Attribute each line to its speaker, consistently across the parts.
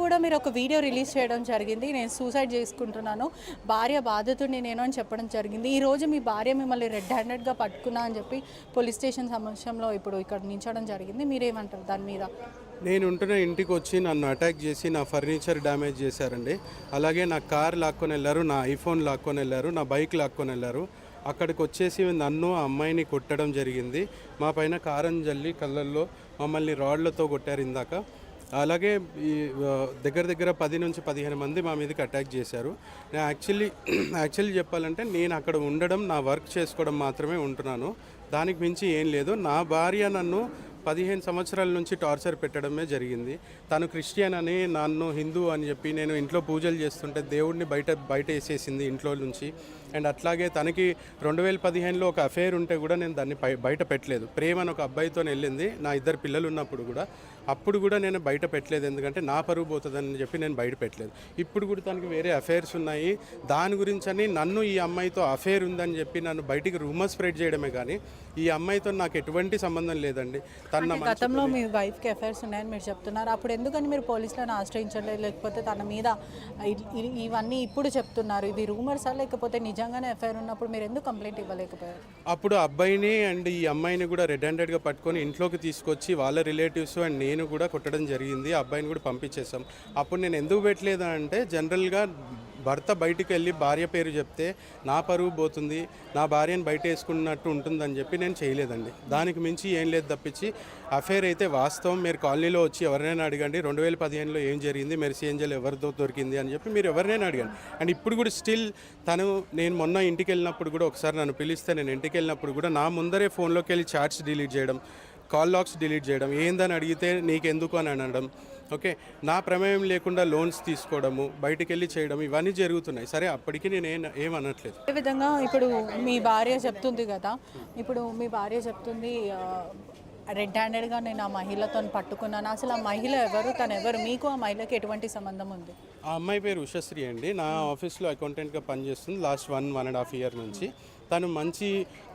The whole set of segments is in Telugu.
Speaker 1: కూడా మీరు ఒక వీడియో రిలీజ్ చేయడం జరిగింది. నేను సూసైడ్ చేసుకుంటున్నాను, భార్య బాధితుడిని నేను అని చెప్పడం జరిగింది. ఈరోజు మీ భార్య మిమ్మల్ని రెడ్ హ్యాండెడ్గా పట్టుకున్నా అని చెప్పి పోలీస్ స్టేషన్ సమక్షంలో ఇప్పుడు ఇక్కడ నించడం జరిగింది. మీరేమంటారు దాని మీద?
Speaker 2: నేను ఉంటున్న ఇంటికి వచ్చి నన్ను అటాక్ చేసి నా ఫర్నిచర్ డ్యామేజ్ చేశారండి. అలాగే నా కార్ లాక్కొని వెళ్ళారు, నా ఐఫోన్ లాక్కొని వెళ్ళారు, నా బైక్ లాక్కొని వెళ్ళారు. అక్కడికి వచ్చేసి నన్ను ఆ అమ్మాయిని కొట్టడం జరిగింది. మా పైన కారం జల్లి కళ్ళల్లో మమ్మల్ని రాడ్లతో కొట్టారు ఇందాక. అలాగే ఈ దగ్గర దగ్గర 10 నుంచి 15 మంది మా మీదకి అటాక్ చేశారు. నేను యాక్చువల్లీ చెప్పాలంటే నేను అక్కడ ఉండడం, నా వర్క్ చేసుకోవడం మాత్రమే ఉంటున్నాను. దానికి మించి ఏం లేదు. నా భార్య నన్ను 15 సంవత్సరాల నుంచి టార్చర్ పెట్టడమే జరిగింది. తను క్రిస్టియన్ అని, నన్ను హిందూ అని చెప్పి నేను ఇంట్లో పూజలు చేస్తుంటే దేవుడిని బయట వేసేసింది ఇంట్లో నుంచి. అండ్ అట్లాగే తనకి 2015లో ఒక అఫేర్ ఉంటే కూడా నేను దాన్ని బయట పెట్టలేదు. ప్రేమ అని ఒక అబ్బాయితో వెళ్ళింది నా 2 పిల్లలు ఉన్నప్పుడు కూడా. అప్పుడు కూడా నేను బయట పెట్టలేదు, ఎందుకంటే నా పరువు పోతుందని చెప్పి నేను బయట పెట్టలేదు. ఇప్పుడు కూడా తనకి వేరే అఫేర్స్ ఉన్నాయి, దాని గురించి అని నన్ను ఈ అమ్మాయితో అఫేర్ ఉందని చెప్పి నన్ను బయటికి రూమర్ స్ప్రెడ్ చేయడమే కానీ ఈ అమ్మాయితో నాకు ఎటువంటి సంబంధం లేదండి.
Speaker 1: గతంలో మీ వైఫ్కి అఫైర్స్ ఉన్నాయని మీరు చెప్తున్నారు, అప్పుడు ఎందుకని మీరు పోలీసులను ఆశ్రయించలేదు? లేకపోతే తన మీద ఇవన్నీ ఇప్పుడు చెప్తున్నారు, ఇవి రూమర్సా లేకపోతే నిజంగానే అఫైర్ ఉన్నప్పుడు మీరు ఎందుకు కంప్లైంట్ ఇవ్వలేకపోయారు?
Speaker 2: అప్పుడు అబ్బాయిని అండ్ ఈ అమ్మాయిని కూడా రెడ్ హ్యాండెడ్గా పట్టుకొని ఇంట్లోకి తీసుకొచ్చి వాళ్ళ రిలేటివ్స్ అండ్ నేను కూడా కొట్టడం జరిగింది. అబ్బాయిని కూడా పంపించేసాం. అప్పుడు నేను ఎందుకు పెట్టలేదు అంటే, జనరల్గా భర్త బయటికి వెళ్ళి భార్య పేరు చెప్తే నా పరువు పోతుంది, నా భార్యను బయట వేసుకున్నట్టు ఉంటుందని చెప్పి నేను చేయలేదండి. దానికి మించి ఏం లేదు తప్పించి అఫేర్ అయితే వాస్తవం. మీరు కాలనీలో వచ్చి ఎవరినైనా అడగండి, 2015లో ఏం జరిగింది, మెర్సీ ఏంజల్ ఎవరితో దొరికింది అని చెప్పి మీరు ఎవరినైనా అడగండి. అండ్ ఇప్పుడు కూడా స్టిల్ నేను మొన్న ఇంటికి వెళ్ళినప్పుడు కూడా ఒకసారి నన్ను పిలిస్తే నేను ఇంటికి వెళ్ళినప్పుడు కూడా నా ముందరే ఫోన్లోకి వెళ్ళి చాట్స్ డిలీట్ చేయడం, కాల్ లాగ్స్ డిలీట్ చేయడం, ఏందని అడిగితే నీకెందుకు అని అనడం, ఓకే, నా ప్రమేయం లేకుండా లోన్స్ తీసుకోవడము, బయటికి వెళ్ళి చేయడం, ఇవన్నీ జరుగుతున్నాయి. సరే, అప్పటికి నేను ఏమనట్లేదు.
Speaker 1: ఏ విధంగా ఇప్పుడు మీ భార్య చెప్తుంది కదా, ఇప్పుడు మీ భార్య చెప్తుంది రెడ్ హ్యాండెడ్గా నేను ఆ మహిళతో పట్టుకున్నాను. అసలు ఆ మహిళ ఎవరు, తను ఎవరు, మీకు ఆ మహిళకి ఎటువంటి సంబంధం ఉంది?
Speaker 2: ఆ అమ్మాయి పేరు ఉషశ్రీ అండి. నా ఆఫీస్లో అకౌంటెంట్గా పనిచేస్తుంది లాస్ట్ 1.5 ఇయర్ నుంచి. తను మంచి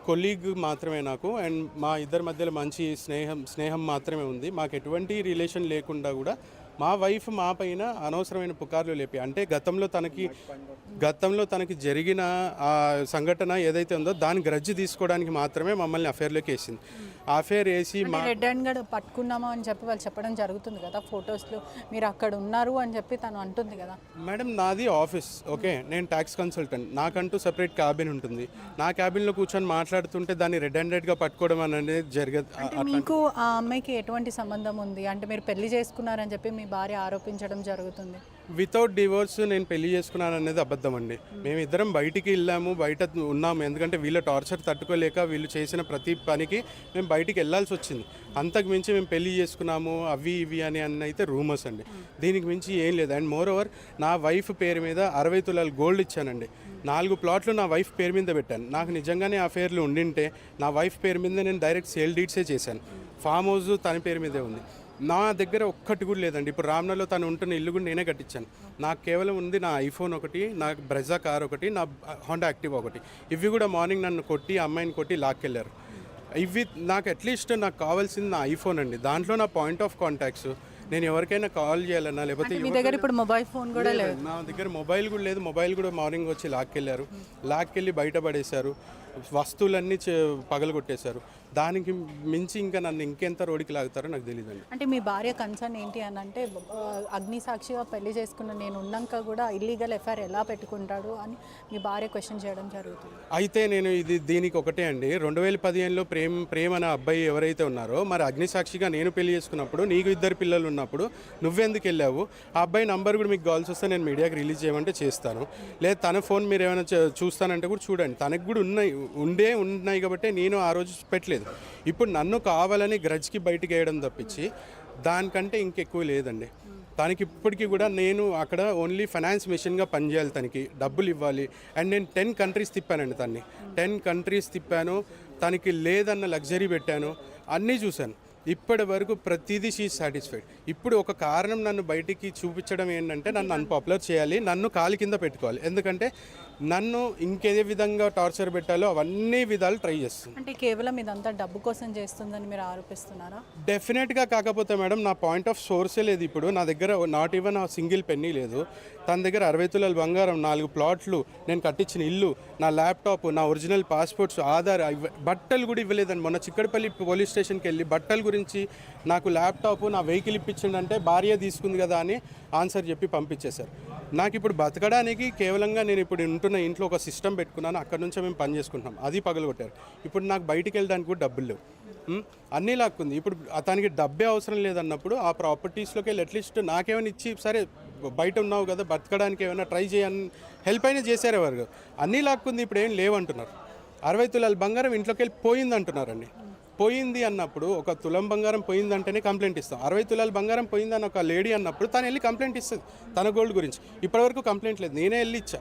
Speaker 2: కొలీగ్ మాత్రమే నాకు, అండ్ మా ఇద్దరి మధ్యలో మంచి స్నేహం మాత్రమే ఉంది. మాకు ఎటువంటి రిలేషన్ లేకుండా కూడా మా వైఫ్ మా పైన అనవసరమైన పుకార్లు లేపి, అంటే గతంలో తనకి జరిగిన ఆ సంఘటన ఏదైతే ఉందో దాని గ్రడ్జ్ తీసుకోవడానికి మాత్రమే మమ్మల్ని అఫేర్లోకి వేసింది. అఫేర్ వేసి
Speaker 1: మా రెడ్ హ్యాండ్ గడ్ పట్టుకున్నామా అని చెప్పి వాళ్ళు చెప్పడం జరుగుతుంది కదా, ఫొటోస్లో మీరు అక్కడ ఉన్నారు అని చెప్పి తను అంటుంది కదా.
Speaker 2: మేడం, నాది ఆఫీస్, ఓకే, నేను ట్యాక్స్ కన్సల్టెంట్, నాకంటూ సెపరేట్ క్యాబిన్ ఉంటుంది. నా క్యాబిన్లో కూర్చొని మాట్లాడుతుంటే దాన్ని రెడ్ హ్యాండెడ్గా పట్టుకోవడం అనేది జరగదు.
Speaker 1: మీకు ఆ అమ్మాయికి ఎటువంటి సంబంధం ఉంది అంటే మీరు పెళ్లి చేసుకున్నారని చెప్పి మీ భార్య ఆరోపించడం జరుగుతుంది?
Speaker 2: వితౌట్ డివోర్స్ నేను పెళ్లి చేసుకున్నాను అనేది అబద్ధం అండి. మేమిద్దరం బయటికి వెళ్ళాము, బయట ఉన్నాము, ఎందుకంటే వీళ్ళ టార్చర్ తట్టుకోలేక వీళ్ళు చేసిన ప్రతి పనికి మేము బయటికి వెళ్ళాల్సి వచ్చింది. అంతకు మించి మేము పెళ్లి చేసుకున్నాము అవి ఇవి అని అయితే రూమర్స్ అండి. దీనికి మించి ఏం లేదు. అండ్ మోర్ ఓవర్ నా వైఫ్ పేరు మీద 60 తులాలు గోల్డ్ ఇచ్చానండి. 4 ప్లాట్లు నా వైఫ్ పేరు మీద పెట్టాను. నాకు నిజంగానే ఆ ఫేర్లు ఉండింటే నా వైఫ్ పేరు మీద నేను డైరెక్ట్ సేల్ డీడ్సే చేశాను. ఫామ్ హౌస్ తన పేరు మీదే ఉంది. నా దగ్గర ఒక్కటి కూడా లేదండి. ఇప్పుడు రామ్నగర్లో తను ఉంటున్న ఇల్లు కూడా నేనే కట్టించాను. నాకు కేవలం ఉంది నా ఐఫోన్ ఒకటి, నా బ్రెజా కార్ ఒకటి, నా హోండా యాక్టివ్ ఒకటి. ఇవి కూడా మార్నింగ్ నన్ను కొట్టి, అమ్మాయిని కొట్టి లాక్కెళ్ళారు. ఇవి నాకు అట్లీస్ట్ నాకు కావాల్సింది నా ఐఫోన్ అండి. దాంట్లో నా పాయింట్ ఆఫ్ కాంటాక్ట్స్, నేను ఎవరికైనా కాల్ చేయాలన్నా లేకపోతే
Speaker 1: మీ దగ్గర ఇప్పుడు మొబైల్ ఫోన్ కూడా లేదు.
Speaker 2: నా దగ్గర మొబైల్ కూడా లేదు. మొబైల్ కూడా మార్నింగ్ వచ్చి లాక్కెళ్ళారు. లాక్కెళ్ళి బయటపడేశారు. వస్తువులన్నీ పగలగొట్టేశారు. దానికి మించి ఇంకా నన్ను ఇంకెంత రోడ్డుకి లాగుతారో నాకు తెలియదండి.
Speaker 1: అంటే మీ భార్య కన్సర్న్ ఏంటి అని అంటే, అగ్ని సాక్షిగా పెళ్లి చేసుకున్న నేను ఉన్నాక కూడా ఇల్లీగల్ ఎఫ్ఐఆర్ ఎలా పెట్టుకుంటాడు అని మీ భార్య క్వశ్చన్ చేయడం జరుగుతుంది.
Speaker 2: అయితే నేను దీనికి ఒకటే అండి, 2015లో ప్రేమ అనే అబ్బాయి ఎవరైతే ఉన్నారో, మరి అగ్ని సాక్షిగా నేను పెళ్లి చేసుకున్నప్పుడు నీకు 2 పిల్లలు ఉన్నప్పుడు నువ్వెందుకు వెళ్ళావు? ఆ అబ్బాయి నంబర్ కూడా మీకు కాల్స్ వస్తే నేను మీడియాకి రిలీజ్ చేయమంటే చేస్తాను, లేదా తన ఫోన్ మీరు ఏమైనా చూస్తానంటే కూడా చూడండి. తనకు కూడా ఉన్నాయి కాబట్టి నేను ఆ రోజు పెట్టలేదు. ఇప్పుడు నన్ను కావాలని గ్రడ్జ్కి బయటికి వేయడం తప్పించి దానికంటే ఇంకెక్కువ లేదండి. తనకి ఇప్పటికీ కూడా నేను అక్కడ ఓన్లీ ఫైనాన్స్ మిషన్గా పనిచేయాలి, తనకి డబ్బులు ఇవ్వాలి. అండ్ నేను 10 కంట్రీస్ తిప్పానండి. 10 కంట్రీస్ తిప్పాను. తనకి లేదన్న లగ్జరీ పెట్టాను, అన్నీ చూశాను. ఇప్పటి వరకు ప్రతిదీ షీ సాటిస్ఫైడ్. ఇప్పుడు ఒక కారణం నన్ను బయటికి చూపించడం ఏంటంటే నన్ను అన్పాపులర్ చేయాలి, నన్ను కాలు కింద పెట్టుకోవాలి. ఎందుకంటే నన్ను ఇంకే విధంగా టార్చర్ పెట్టాలో అవన్నీ విధాలు ట్రై చేస్తుంది.
Speaker 1: అంటే కేవలం ఇదంతా డబ్బు కోసం చేస్తుందని మీరు ఆరోపిస్తున్నారా?
Speaker 2: డెఫినెట్గా. కాకపోతే మేడం నా పాయింట్ ఆఫ్ సోర్సే లేదు. ఇప్పుడు నా దగ్గర నాట్ ఈవెన్ ఆ సింగిల్ పెన్నీ లేదు. తన దగ్గర 60 తులాల బంగారం, 4 ప్లాట్లు, నేను కట్టించిన ఇల్లు, నా ల్యాప్టాప్, నా ఒరిజినల్ పాస్పోర్ట్స్, ఆధార్, బట్టలు కూడా ఇవ్వలేదండి. మొన్న చిక్కడపల్లి పోలీస్ స్టేషన్కి వెళ్ళి బట్టల గురించి నాకు ల్యాప్టాప్, నా వెహికల్ ఇప్పించిండంటే భార్య తీసుకుంది కదా అని ఆన్సర్ చెప్పి పంపించేశారు. నాకు ఇప్పుడు బతకడానికి కేవలంగా నేను ఇప్పుడు ఉంటున్న ఇంట్లో ఒక సిస్టమ్ పెట్టుకున్నాను, అక్కడ నుంచే మేము పని చేసుకుంటున్నాం, అది పగలగొట్టారు. ఇప్పుడు నాకు బయటికి వెళ్ళడానికి కూడా డబ్బులు లేవు, అన్నీ లాక్కుంది. ఇప్పుడు అతనికి డబ్బే అవసరం లేదన్నప్పుడు ఆ ప్రాపర్టీస్లోకి వెళ్ళి అట్లీస్ట్ నాకేమైనా ఇచ్చి, సరే బయట ఉన్నావు కదా బతకడానికి ఏమైనా ట్రై చేయని హెల్ప్ అయినా చేశారు. ఎవరు అన్నీ లాక్కుంది, ఇప్పుడు ఏం లేవంటున్నారు. 60 తులాల బంగారం ఇంట్లోకి వెళ్ళి పోయింది అంటున్నారండి. పోయింది అన్నప్పుడు ఒక తులం బంగారం పోయిందంటేనే కంప్లైంట్ ఇస్తాం. 60 తులాల బంగారం పోయిందని ఒక లేడీ అన్నప్పుడు తను వెళ్ళి కంప్లైంట్ ఇస్తుంది తన గోల్డ్ గురించి. ఇప్పటివరకు కంప్లైంట్ లేదు, నేనే వెళ్ళి ఇచ్చా.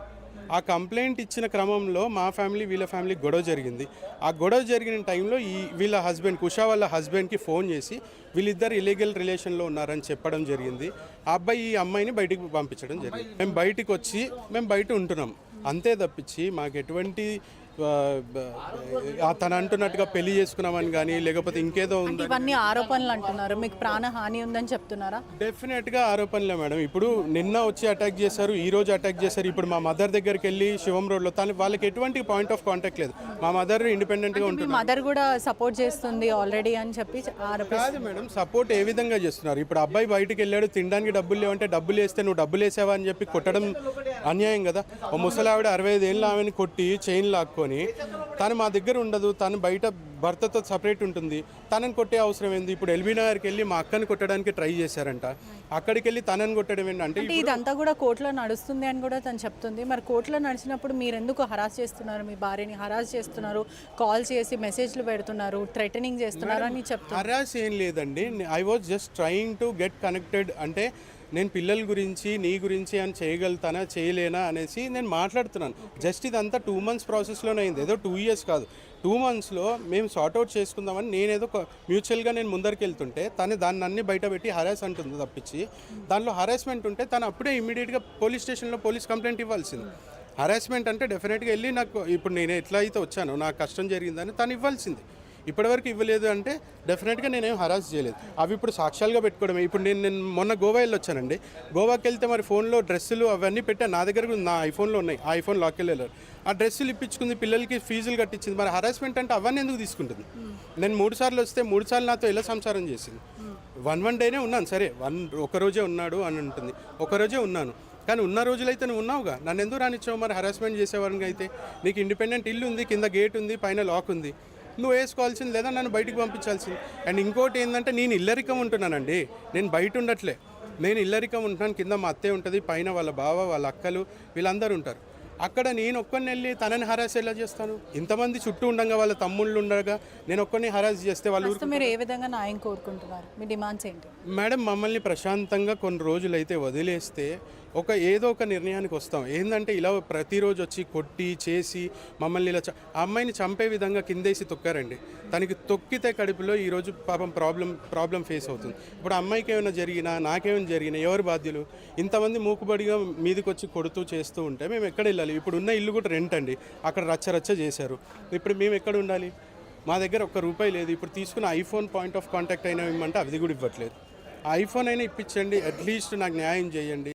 Speaker 2: ఆ కంప్లైంట్ ఇచ్చిన క్రమంలో మా ఫ్యామిలీ వీళ్ళ ఫ్యామిలీ గొడవ జరిగింది. ఆ గొడవ జరిగిన టైంలో వీళ్ళ హస్బెండ్, కుషా వాళ్ళ హస్బెండ్కి ఫోన్ చేసి వీళ్ళిద్దరు ఇల్లీగల్ రిలేషన్లో ఉన్నారని చెప్పడం జరిగింది. ఆ అబ్బాయి ఈ అమ్మాయిని బయటికి పంపించడం జరిగింది. మేము బయటికి వచ్చి మేము బయట ఉంటున్నాం అంతే తప్పించి మాకు ఎటువంటి తను అంటున్నట్టుగా పెళ్లి చేసుకున్నామని కానీ లేకపోతే ఇంకేదో ఉంది.
Speaker 1: ఇవన్నీ ఆరోపణలు అంటున్నారు, మీకు ప్రాణహాని ఉందని చెప్తున్నారా?
Speaker 2: డెఫినెట్గా ఆరోపణలే మేడం. ఇప్పుడు నిన్న వచ్చి అటాక్ చేశారు, ఈ రోజు అటాక్ చేశారు. ఇప్పుడు మా మదర్ దగ్గరికి వెళ్ళి శివం రోడ్లో తను వాళ్ళకి ఎటువంటి పాయింట్ ఆఫ్ కాంటాక్ట్ లేదు. మా మదర్ ఇండిపెండెంట్గా ఉంటుంది.
Speaker 1: మదర్ కూడా సపోర్ట్ చేస్తుంది ఆల్రెడీ అని చెప్పి
Speaker 2: కాదు మేడం, సపోర్ట్ ఏ విధంగా చేస్తున్నారు? ఇప్పుడు అబ్బాయి బయటికి వెళ్ళాడు, తినడానికి డబ్బులు లేవంటే డబ్బులు వేస్తే నువ్వు డబ్బులు వేసావా అని చెప్పి కొట్టడం అన్యాయం కదా. ఓ ముసలావిడ 65 ఏళ్ళ ఆమెను కొట్టి చైన్ లాక్కొని తను మా దగ్గర ఉండదు, తను బయట భర్తతో సపరేట్ ఉంటుంది, తనని కొట్టే అవసరం ఏంది? ఇప్పుడు ఎల్బీ నగర్కి వెళ్ళి మా అక్కని కొట్టడానికి ట్రై చేశారంట, అక్కడికి వెళ్ళి తనని కొట్టడం ఏంటంటే
Speaker 1: ఇదంతా కూడా కోర్టులో నడుస్తుంది అని కూడా తను చెప్తుంది. మరి కోర్టులో నడిచినప్పుడు మీరు ఎందుకు హరాస్ చేస్తున్నారు? మీ భార్యని హరాస్ చేస్తున్నారు, కాల్ చేసి మెసేజ్లు పెడుతున్నారు, థ్రెటనింగ్ చేస్తున్నారు అని చెప్తున్నారు.
Speaker 2: హరాస్ ఏం లేదండి, I was just trying to get connected. అంటే నేను పిల్లల గురించి నీ గురించి అని చేయగలుగుతానా చేయలేనా అనేసి నేను మాట్లాడుతున్నాను. జస్ట్ ఇదంతా 2 months ప్రాసెస్లోనే అయింది, ఏదో 2 years కాదు. 2 monthsలో మేము సార్ట్అవుట్ చేసుకుందామని నేనేదో మ్యూచువల్గా నేను ముందరికి వెళ్తుంటే తను దాన్ని అన్ని బయట పెట్టి హరాస్ అంటుంది తప్పించి, దానిలో హరాస్మెంట్ ఉంటే తను అప్పుడే ఇమీడియట్గా పోలీస్ స్టేషన్లో పోలీస్ కంప్లైంట్ ఇవ్వాల్సింది. హరాస్మెంట్ అంటే డెఫినెట్గా వెళ్ళి నాకు ఇప్పుడు నేను ఎట్లా అయితే వచ్చానో నాకు కష్టం జరిగిందని తను ఇవ్వాల్సింది. ఇప్పటివరకు ఇవ్వలేదు అంటే డెఫినెట్గా నేనేం హరాస్ చేయలేదు. అవి ఇప్పుడు సాక్ష్యాలుగా పెట్టుకోవడమే. ఇప్పుడు నేను మొన్న గోవా వెళ్ళి వచ్చానండి. గోవాకి వెళ్తే మరి ఫోన్లో డ్రెస్సులు అవన్నీ పెట్టా, నా దగ్గర నా ఐఫోన్లో ఉన్నాయి, ఆ ఐఫోన్ లాక్కెళ్ళి వెళ్ళారు. ఆ డ్రెస్సులు ఇప్పించుకుంది, పిల్లలకి ఫీజులు కట్టించింది. మరి హరాస్మెంట్ అంటే అవన్నీ ఎందుకు తీసుకుంటుంది? నేను 3 సార్లు వస్తే 3 సార్లు నాతో ఎలా సంసారం చేసింది? వన్ డేనే ఉన్నాను, సరే ఒకరోజే ఉన్నాడు అని ఉంటుంది, ఒకరోజే ఉన్నాను. కానీ ఉన్న రోజులైతే నువ్వు ఉన్నావుగా, నన్ను ఎందుకు రానిచ్చావు? మరి హరాస్మెంట్ చేసేవారికి అయితే నీకు ఇండిపెండెంట్ ఇల్లు ఉంది, కింద గేట్ ఉంది, పైన లాక్ ఉంది, నువ్వు వేసుకోవాల్సింది లేదా నన్ను బయటికి పంపించాల్సింది. అండ్ ఇంకోటి ఏంటంటే నేను ఇల్లరికం ఉంటున్నానండి, నేను బయట ఉండట్లే, నేను ఇల్లరికం ఉంటున్నాను. కింద మా అత్తయ్య ఉంటుంది, పైన వాళ్ళ బావ, వాళ్ళ అక్కలు వీళ్ళందరూ ఉంటారు. అక్కడ నేను ఒక్కడిని వెళ్ళి తనని హరాస్ ఎలా చేస్తాను? ఇంతమంది చుట్టూ ఉండగా వాళ్ళ తమ్ముళ్ళు ఉండగా నేను ఒక్కడిని హరాస్ చేస్తే వాళ్ళు.
Speaker 1: మీరు ఏ విధంగా న్యాయం కోరుకుంటున్నారు? మీ డిమాండ్స్ ఏంటి?
Speaker 2: మేడం, మమ్మల్ని ప్రశాంతంగా కొన్ని రోజులైతే వదిలేస్తే ఏదో ఒక నిర్ణయానికి వస్తాం. ఏంటంటే ఇలా ప్రతిరోజు వచ్చి కొట్టి చేసి మమ్మల్ని ఇలా ఆ అమ్మాయిని చంపే విధంగా కిందేసి తొక్కారండి. తనకి తొక్కితే కడుపులో ఈరోజు పాపం ప్రాబ్లం ఫేస్ అవుతుంది. ఇప్పుడు అమ్మాయికి ఏమైనా జరిగినా నాకేమైనా జరిగినా ఎవరు బాధ్యులు? ఇంతమంది మూకుబడిగా మీదకి వచ్చి కొడుతూ చేస్తూ ఉంటే మేము ఎక్కడ వెళ్ళాలి? ఇప్పుడు ఉన్న ఇల్లు కూడా రెంట్ అండి, అక్కడ రచ్చ చేశారు. ఇప్పుడు మేము ఎక్కడ ఉండాలి? మా దగ్గర ₹1 లేదు. ఇప్పుడు తీసుకున్న ఐఫోన్ పాయింట్ ఆఫ్ కాంటాక్ట్ అయినా ఇవ్వమంటే అది కూడా ఇవ్వట్లేదు. ఐఫోన్ అయినా ఇప్పించండి, అట్లీస్ట్ నాకు న్యాయం చేయండి.